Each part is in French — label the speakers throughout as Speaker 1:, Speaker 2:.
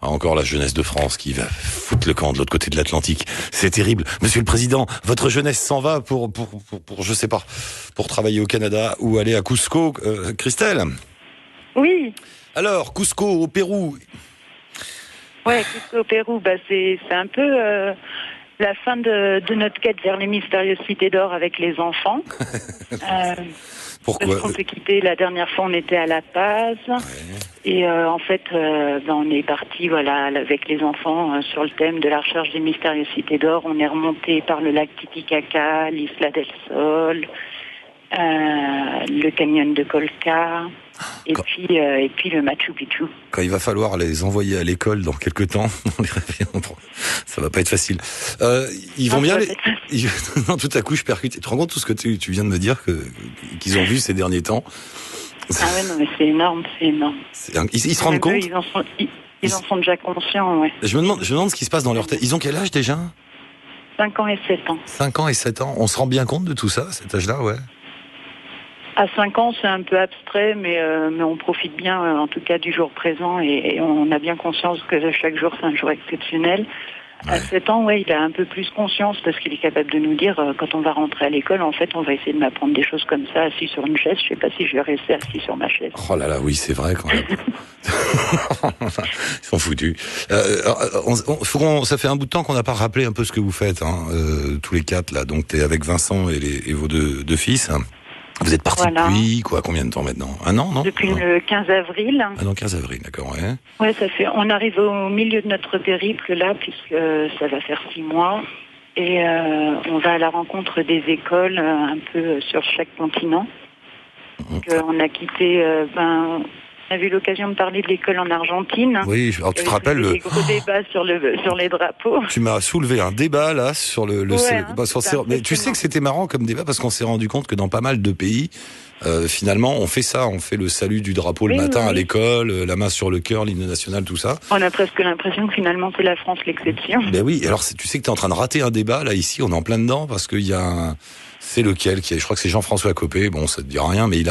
Speaker 1: Ah, encore la jeunesse de France qui va foutre le camp de l'autre côté de l'Atlantique. C'est terrible. Monsieur le Président, votre jeunesse s'en va pour je sais pas, pour travailler au Canada ou aller à Cusco. Christelle?
Speaker 2: Oui.
Speaker 1: Alors, Cusco au Pérou.
Speaker 2: Ouais, Cusco au Pérou, c'est un peu la fin de notre quête vers les mystérieuses cités d'or avec les enfants.
Speaker 1: Pourquoi?
Speaker 2: Parce qu'on s'est quitté la dernière fois, on était à La Paz. Ouais. Et en fait, on est parti avec les enfants sur le thème de la recherche des mystérieuses cités d'or. On est remonté par le lac Titicaca, l'Isla del Sol, le canyon de Colca, et puis le Machu Picchu.
Speaker 1: Quand il va falloir les envoyer à l'école dans quelques temps, ça va pas être facile. Ils vont bien Non, tout à coup, je percute. Tu te rends compte tout ce que tu viens de me dire qu'ils ont vu ces derniers temps?
Speaker 2: Ah ouais, non, mais c'est énorme, c'est énorme.
Speaker 1: Ils se rendent compte?
Speaker 2: Ils en sont déjà conscients, ouais.
Speaker 1: Je me demande ce qui se passe dans leur tête. Ils ont quel âge déjà?
Speaker 2: 5 ans et 7 ans.
Speaker 1: 5 ans et 7 ans. On se rend bien compte de tout ça, à cet âge-là, ouais? À
Speaker 2: 5 ans, c'est un peu abstrait, mais on profite bien, en tout cas, du jour présent, et on a bien conscience que chaque jour, c'est un jour exceptionnel. Ouais. À 7 ans, il a un peu plus conscience, parce qu'il est capable de nous dire, quand on va rentrer à l'école, en fait, on va essayer de m'apprendre des choses comme ça, assis sur une chaise. Je sais pas si je vais rester assis sur ma chaise.
Speaker 1: Oh là là, oui, c'est vrai, quand même. Ils sont foutus. Ça fait un bout de temps qu'on n'a pas rappelé un peu ce que vous faites, tous les 4, là. Donc, t'es avec Vincent et vos deux fils, hein. Vous êtes partis depuis combien de temps maintenant? 1 an, non?
Speaker 2: Depuis le 15 avril.
Speaker 1: Ah non, 15 avril, d'accord, ouais.
Speaker 2: Ouais, on arrive au milieu de notre périple, là, puisque ça va faire 6 mois. Et on va à la rencontre des écoles, un peu sur chaque continent. Donc, on a quitté, on a eu l'occasion de parler de l'école en Argentine.
Speaker 1: Oui, alors tu te rappelles
Speaker 2: des gros débats sur les drapeaux.
Speaker 1: Tu m'as soulevé un débat là sur mais tu sais que c'était marrant comme débat parce qu'on s'est rendu compte que dans pas mal de pays, finalement, on fait ça, on fait le salut du drapeau le matin à l'école, la main sur le cœur, l'hymne national, tout ça.
Speaker 2: On a presque l'impression que finalement c'est la France l'exception.
Speaker 1: Ben oui, alors tu sais que t'es en train de rater un débat là ici, on est en plein dedans parce qu'il y a c'est lequel je crois que c'est Jean-François Copé, bon ça te dit rien, mais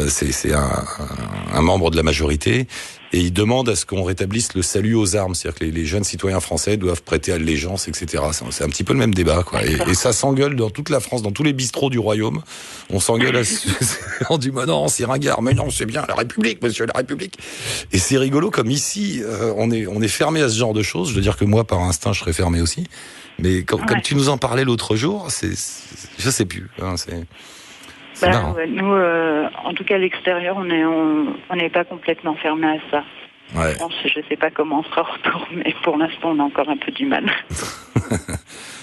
Speaker 1: c'est un membre de la majorité, et il demande à ce qu'on rétablisse le salut aux armes, c'est-à-dire que les jeunes citoyens français doivent prêter allégeance, etc. C'est un petit peu le même débat, quoi. Et ça s'engueule dans toute la France, dans tous les bistrots du royaume, on s'engueule on dit non, c'est ringard, mais non, c'est bien la République, monsieur, la République. Et c'est rigolo comme ici, on est fermé à ce genre de choses. Je veux dire que moi, par instinct, je serais fermé aussi. Mais comme tu nous en parlais l'autre jour, je sais plus. C'est marrant.
Speaker 2: Nous, en tout cas à l'extérieur, on n'est pas complètement fermé à ça.
Speaker 1: Ouais.
Speaker 2: Je sais pas comment on sera au retour, mais pour l'instant, on a encore un peu du mal.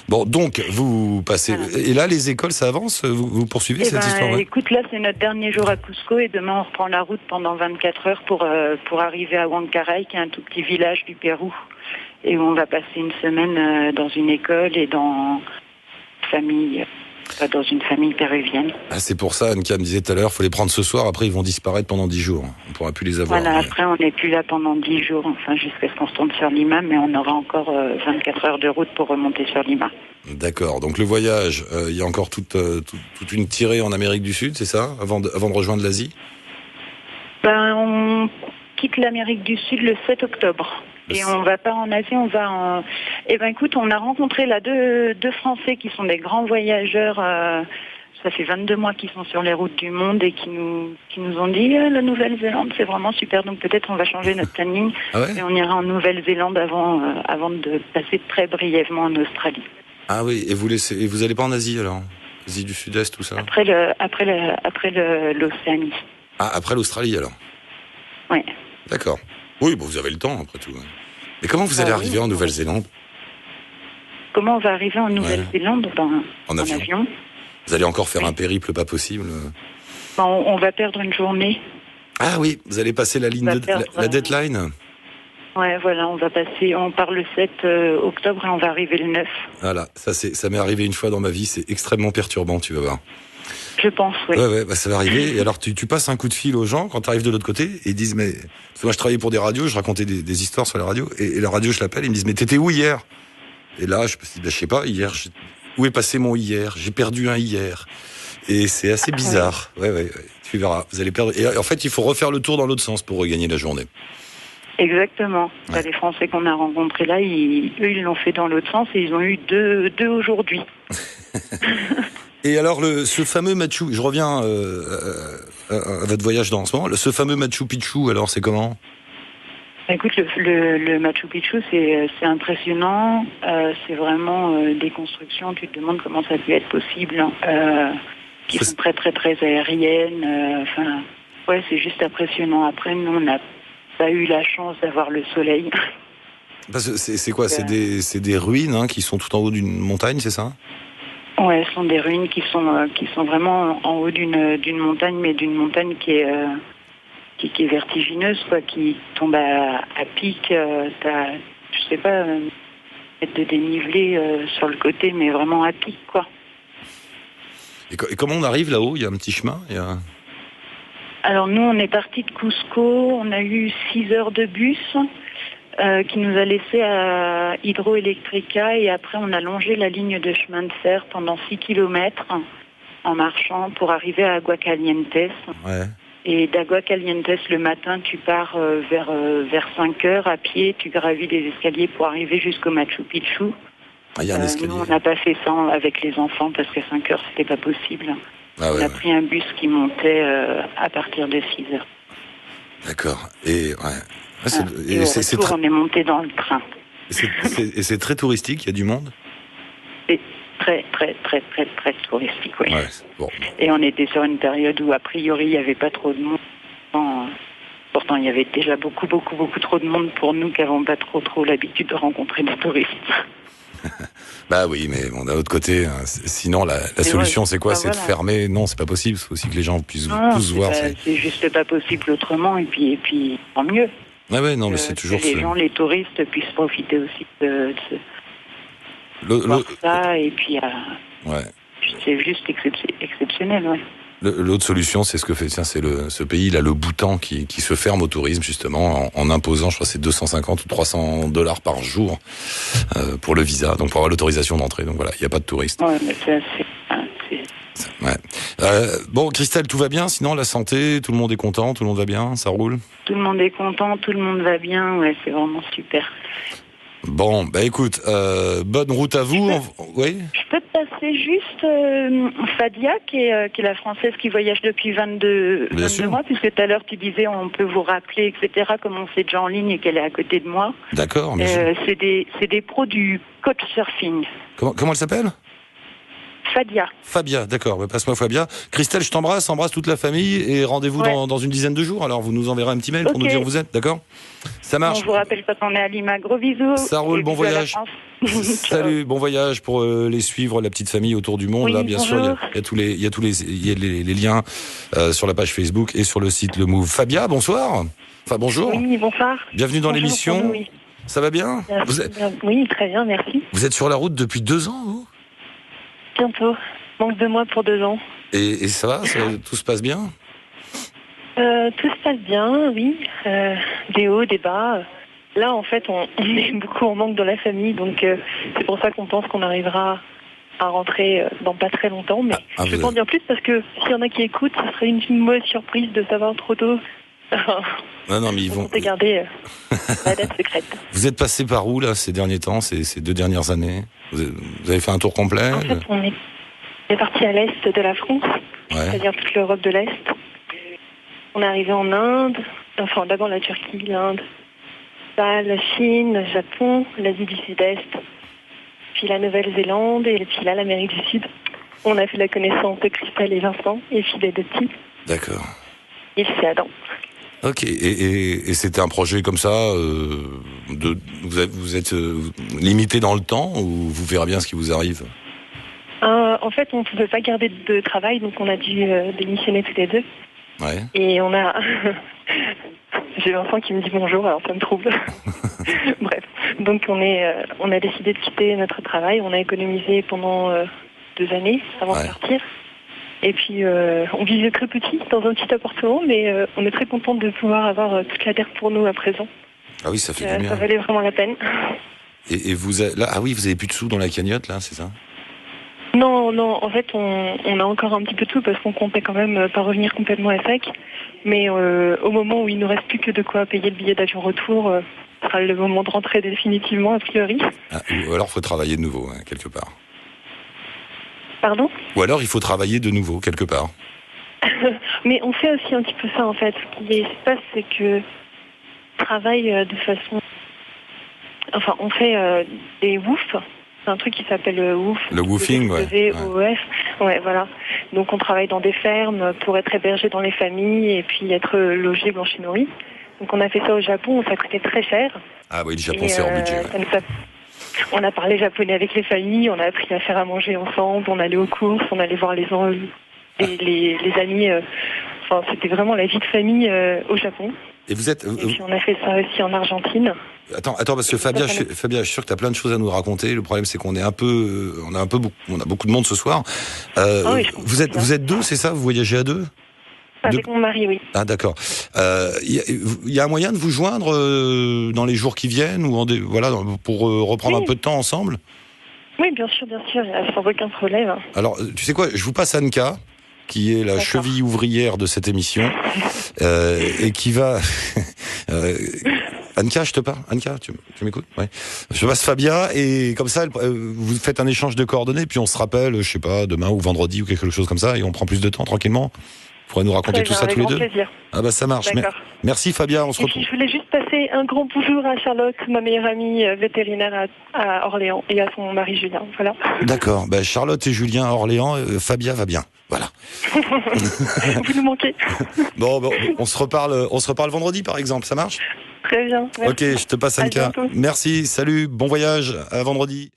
Speaker 1: Bon, donc, vous passez... Voilà. Et là, les écoles, ça avance? Vous poursuivez cette histoire?
Speaker 2: Écoute, là, c'est notre dernier jour à Cusco, et demain, on reprend la route pendant 24 heures pour arriver à Huancaray, qui est un tout petit village du Pérou, et où on va passer une semaine dans une école et dans une famille péruvienne.
Speaker 1: Ah, c'est pour ça, Annika me disait tout à l'heure, il faut les prendre ce soir, après ils vont disparaître pendant 10 jours. On ne pourra plus les avoir.
Speaker 2: Voilà, après on n'est plus là pendant 10 jours, jusqu'à ce qu'on se tourne sur Lima, mais on aura encore 24 heures de route pour remonter sur Lima.
Speaker 1: D'accord, donc le voyage, il y a encore toute une tirée en Amérique du Sud, c'est ça, avant de rejoindre l'Asie?
Speaker 2: On quitte l'Amérique du Sud le 7 octobre. Et on va pas en Asie, on va en... écoute, on a rencontré là deux Français qui sont des grands voyageurs. Ça fait 22 mois qu'ils sont sur les routes du monde et qui nous ont dit la Nouvelle-Zélande, c'est vraiment super. Donc peut-être on va changer notre planning et on ira en Nouvelle-Zélande avant de passer très brièvement en Australie.
Speaker 1: Ah oui, et vous allez pas en Asie alors? Asie du Sud-Est, tout ça?
Speaker 2: Après l'Océanie.
Speaker 1: Ah, après l'Australie alors?
Speaker 2: Oui.
Speaker 1: D'accord. Oui, vous avez le temps après tout. Mais comment vous allez arriver en Nouvelle-Zélande?
Speaker 2: Comment on va arriver en Nouvelle-Zélande? En avion.
Speaker 1: Vous allez encore faire un périple pas possible?
Speaker 2: On va perdre une journée.
Speaker 1: Ah oui, vous allez passer la ligne la deadline?
Speaker 2: Ouais, voilà, on part le 7 octobre et on va arriver le 9.
Speaker 1: Voilà, ça m'est arrivé une fois dans ma vie, c'est extrêmement perturbant, tu vas voir.
Speaker 2: Je pense, oui.
Speaker 1: Ouais, ça va arriver. Et alors, tu passes un coup de fil aux gens quand tu arrives de l'autre côté et ils disent, mais... Parce que moi, je travaillais pour des radios, je racontais des histoires sur la radio, et la radio, je l'appelle, ils me disent, mais t'étais où hier? Et là, je me dis, je sais pas, hier, où est passé mon hier? J'ai perdu un hier. Et c'est assez bizarre. Ouais, tu verras, vous allez perdre. Et en fait, il faut refaire le tour dans l'autre sens pour regagner la journée.
Speaker 2: Exactement.
Speaker 1: Ouais.
Speaker 2: Les Français qu'on a rencontrés là, eux, ils l'ont fait dans l'autre sens et ils ont eu deux aujourd'hui.
Speaker 1: Et alors, ce fameux Machu, je reviens à votre voyage dans ce moment, ce fameux Machu Picchu, alors c'est comment?
Speaker 2: Écoute, le Machu Picchu, c'est impressionnant. C'est vraiment des constructions, tu te demandes comment ça peut être possible, qui sont très, très, très aériennes. Ouais, c'est juste impressionnant. Après, nous, on n'a pas eu la chance d'avoir le soleil.
Speaker 1: Parce que c'est quoi? C'est des ruines qui sont tout en haut d'une montagne, c'est ça?
Speaker 2: Ouais, ce sont des ruines qui sont vraiment en haut d'une montagne, mais d'une montagne qui est vertigineuse, quoi, qui tombe à pic. T'as, je sais pas, de dénivelé sur le côté, mais vraiment à pic, quoi.
Speaker 1: Et comment on arrive là-haut? Il y a un petit chemin?
Speaker 2: Alors nous, on est parti de Cusco, on a eu 6 heures de bus qui nous a laissé à Hydroelectrica et après on a longé la ligne de chemin de fer pendant 6 kilomètres en marchant pour arriver à Aguascalientes.
Speaker 1: Ouais.
Speaker 2: Et d'Aguascalientes, le matin, tu pars vers 5 heures à pied, tu gravis les escaliers pour arriver jusqu'au Machu Picchu.
Speaker 1: Ah, il y a un escalier.
Speaker 2: Nous, on n'a pas fait ça avec les enfants parce qu'à 5 heures, c'était pas possible.
Speaker 1: Ah ouais,
Speaker 2: on a pris un bus qui montait à partir de 6 heures.
Speaker 1: D'accord. Et ouais.
Speaker 2: Et au retour, on est monté dans le train.
Speaker 1: Et c'est très touristique, il y a du monde?
Speaker 2: C'est très, très, très, très, très touristique, oui.
Speaker 1: Ouais, bon.
Speaker 2: Et on était sur une période où, a priori, il n'y avait pas trop de monde. Pourtant, il y avait déjà beaucoup, beaucoup, beaucoup trop de monde pour nous qui n'avons pas trop l'habitude de rencontrer des touristes.
Speaker 1: Bah oui, mais bon, d'un autre côté, sinon la solution c'est quoi? C'est de fermer? Non, c'est pas possible. Il faut aussi que les gens puissent voir.
Speaker 2: C'est juste pas possible autrement. Et puis tant mieux.
Speaker 1: Ah ouais, non, mais c'est toujours
Speaker 2: que les gens, les touristes puissent profiter aussi de voir ça. Et puis,
Speaker 1: ouais.
Speaker 2: C'est juste exceptionnel, ouais.
Speaker 1: L'autre solution, c'est ce que fait, ce pays, là, le Bhoutan, qui se ferme au tourisme, justement, en imposant, je crois, c'est 250 ou 300 $ par jour, pour le visa, donc pour avoir l'autorisation d'entrée. Donc voilà, il n'y a pas de touristes.
Speaker 2: Ouais, mais
Speaker 1: ouais. Bon, Christelle, tout va bien? Sinon, la santé, tout le monde est content, tout le monde va bien, ça roule?
Speaker 2: Tout le monde est content, tout le monde va bien, ouais, c'est vraiment super.
Speaker 1: Bon, bah écoute, bonne route à vous. Oui.
Speaker 2: Je peux te passer juste Fadia, qui est la Française qui voyage depuis 22 mois, puisque tout à l'heure tu disais on peut vous rappeler, etc., comme on s'est déjà en ligne et qu'elle est à côté de moi.
Speaker 1: D'accord.
Speaker 2: C'est des pros du coach surfing.
Speaker 1: Comment elle s'appelle? Fabia, d'accord. Bah, passe-moi Fabia. Christelle, je t'embrasse, embrasse toute la famille et rendez-vous dans une dizaine de jours. Alors, vous nous enverrez un petit mail pour nous dire où vous êtes, d'accord? Ça marche.
Speaker 2: On vous rappelle pas qu'on est à Lima. Gros bisous.
Speaker 1: Ça roule, bon voyage. Salut, bon voyage pour les suivre, la petite famille autour du monde.
Speaker 2: Oui,
Speaker 1: là, bien sûr, il y a les liens sur la page Facebook et sur le site Le Move. Fabia, bonsoir. Enfin, bonjour.
Speaker 3: Oui, bonsoir.
Speaker 1: Bienvenue dans l'émission.
Speaker 3: Oui.
Speaker 1: Ça va bien?
Speaker 3: Oui, très bien, merci.
Speaker 1: Vous êtes sur la route depuis 2 ans, vous?
Speaker 3: Bientôt. Manque de mois pour 2 ans.
Speaker 1: Et ça va? Tout se passe bien?
Speaker 3: Tout se passe bien, oui. Des hauts, des bas. Là, en fait, on est beaucoup en manque dans la famille, donc c'est pour ça qu'on pense qu'on arrivera à rentrer dans pas très longtemps. Mais je ne peux pas en dire plus parce que s'il y en a qui écoutent, ce serait une mauvaise surprise de savoir trop tôt.
Speaker 1: Non, mais ils vont
Speaker 3: garder la date secrète.
Speaker 1: Vous êtes passé par où, là, ces derniers temps, ces 2 dernières années? Vous avez fait un tour complet?
Speaker 3: En fait, on est parti à l'est de la France, c'est-à-dire toute l'Europe de l'Est. On est arrivé en Inde, enfin d'abord la Turquie, l'Inde, la Chine, le Japon, l'Asie du Sud-Est, puis la Nouvelle-Zélande et puis là l'Amérique du Sud. On a fait la connaissance de Christelle et Vincent et puis des 2 petits.
Speaker 1: D'accord.
Speaker 3: Et c'est Adam.
Speaker 1: Ok, et c'était un projet comme ça, vous êtes limité dans le temps ou vous verrez bien ce qui vous arrive?
Speaker 3: En fait, on ne pouvait pas garder de travail, donc on a dû démissionner tous les 2.
Speaker 1: Ouais.
Speaker 3: Et on a... J'ai Vincent qui me dit bonjour, alors ça me trouble. Bref, donc on a décidé de quitter notre travail. On a économisé pendant 2 années avant de partir. Et puis, on vivait très petit, dans un petit appartement, mais on est très contente de pouvoir avoir toute la terre pour nous à présent.
Speaker 1: Ah oui, ça fait du bien.
Speaker 3: Ça valait vraiment la peine.
Speaker 1: Et vous avez plus de sous dans la cagnotte, là, c'est ça?
Speaker 3: Non, en fait, on a encore un petit peu de tout parce qu'on comptait quand même pas revenir complètement à sec. Mais au moment où il ne reste plus que de quoi payer le billet d'avion retour, ce sera le moment de rentrer définitivement, a priori.
Speaker 1: Ou alors il faut travailler de nouveau, hein, quelque part.
Speaker 3: Pardon ?
Speaker 1: Ou alors il faut travailler de nouveau, quelque part.
Speaker 3: Mais on fait aussi un petit peu ça, en fait. Ce qui se passe, c'est que on travaille de façon... Enfin, on fait des WOOF. C'est un truc qui s'appelle WOOF.
Speaker 1: Le woofing,
Speaker 3: WOOF. Ouais, voilà. Donc on travaille dans des fermes pour être hébergé dans les familles et puis être logé blanchi-nourri. Donc on a fait ça au Japon, ça coûtait très cher.
Speaker 1: Ah oui, le Japon, c'est hors budget. Ouais.
Speaker 3: On a parlé japonais avec les familles, on a appris à faire à manger ensemble, on allait aux courses, on allait voir les amis. Enfin, c'était vraiment la vie de famille au Japon.
Speaker 1: Et vous êtes...
Speaker 3: Et puis on a fait ça aussi en Argentine.
Speaker 1: Attends, parce que Fabien, je suis sûr que tu as plein de choses à nous raconter. Le problème, c'est qu'on est on a beaucoup de monde ce soir.
Speaker 3: Oui,
Speaker 1: vous êtes deux, c'est ça? Vous voyagez à deux?
Speaker 3: Avec mon mari, oui.
Speaker 1: Ah, d'accord. Il y a un moyen de vous joindre dans les jours qui viennent ou pour reprendre un peu de temps ensemble?
Speaker 3: Oui, bien sûr, sans aucun problème.
Speaker 1: Alors, tu sais quoi, je vous passe Anka, qui est la cheville ouvrière de cette émission, et qui va... Anka, je te parle. Anka, tu m'écoutes? Ouais. Je passe Fabien, et comme ça, vous faites un échange de coordonnées, puis on se rappelle, je sais pas, demain ou vendredi ou quelque chose comme ça, et on prend plus de temps tranquillement. Vous pourrez nous raconter tout ça tous les deux?
Speaker 3: Plaisir.
Speaker 1: Ah bah ça marche. Merci Fabien, on se retrouve.
Speaker 3: Je voulais juste passer un grand bonjour à Charlotte, ma meilleure amie vétérinaire à Orléans, et à son mari Julien. Voilà.
Speaker 1: D'accord. Bah, Charlotte et Julien à Orléans, Fabien va bien. Voilà.
Speaker 3: Vous nous manquez.
Speaker 1: Bon, on se reparle vendredi par exemple, ça marche?
Speaker 3: Très bien. Merci.
Speaker 1: Ok, je te passe Anka. Merci, salut, bon voyage, à vendredi.